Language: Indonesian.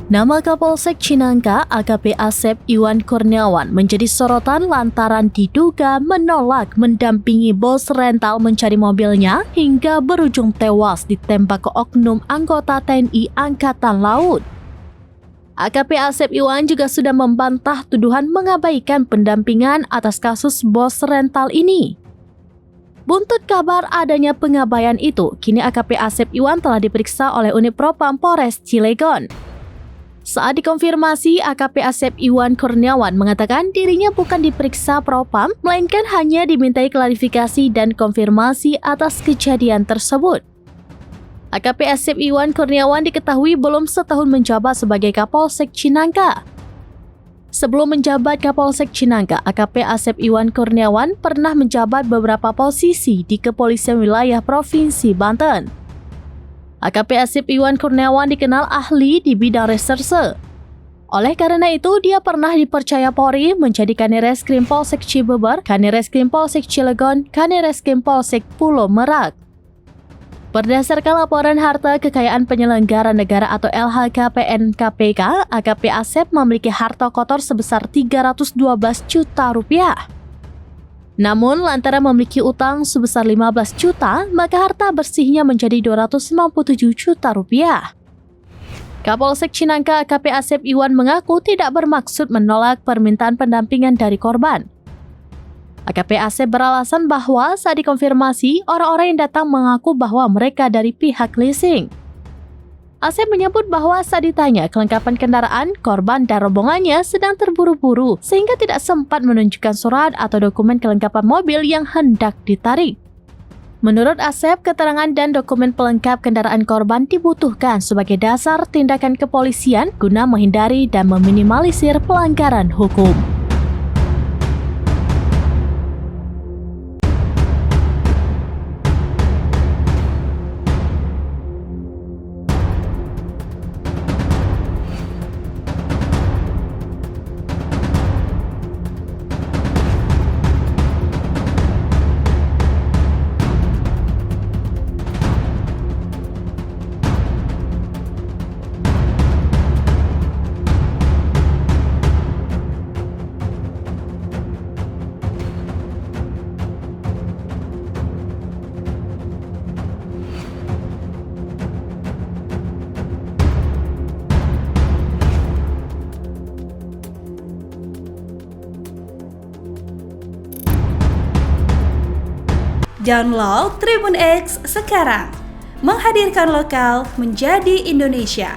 Nama Kapolsek Cinangka AKP Asep Iwan Kurniawan menjadi sorotan lantaran diduga menolak mendampingi bos rental mencari mobilnya hingga berujung tewas ditembak ke oknum anggota TNI Angkatan Laut. AKP Asep Iwan juga sudah membantah tuduhan mengabaikan pendampingan atas kasus bos rental ini. Buntut kabar adanya pengabaian itu, kini AKP Asep Iwan telah diperiksa oleh Unit Propam Polres Cilegon. Saat dikonfirmasi, AKP Asep Iwan Kurniawan mengatakan dirinya bukan diperiksa Propam, melainkan hanya dimintai klarifikasi dan konfirmasi atas kejadian tersebut. AKP Asep Iwan Kurniawan diketahui belum setahun menjabat sebagai Kapolsek Cinangka. Sebelum menjabat Kapolsek Cinangka, AKP Asep Iwan Kurniawan pernah menjabat beberapa posisi di Kepolisian Wilayah Provinsi Banten. AKP Asep Iwan Kurniawan dikenal ahli di bidang reserse. Oleh karena itu, dia pernah dipercaya Polri menjadi Kanireskrim Polsek Cibeber, Kanireskrim Polsek Cilegon, Kanireskrim Polsek Pulau Merak. Berdasarkan laporan harta kekayaan penyelenggara negara atau LHKPN KPK, AKP Asep memiliki harta kotor sebesar 312 juta rupiah. Namun, lantaran memiliki utang sebesar 15 juta, maka harta bersihnya menjadi 257 juta rupiah. Kapolsek Cinangka AKP Asep Iwan mengaku tidak bermaksud menolak permintaan pendampingan dari korban. AKP Asep beralasan bahwa saat dikonfirmasi, orang-orang yang datang mengaku bahwa mereka dari pihak leasing. Asep menyebut bahwa saat ditanya kelengkapan kendaraan, korban dan rombongannya sedang terburu-buru sehingga tidak sempat menunjukkan surat atau dokumen kelengkapan mobil yang hendak ditarik. Menurut Asep, keterangan dan dokumen pelengkap kendaraan korban dibutuhkan sebagai dasar tindakan kepolisian guna menghindari dan meminimalisir pelanggaran hukum. Download Tribun X sekarang, menghadirkan lokal menjadi Indonesia.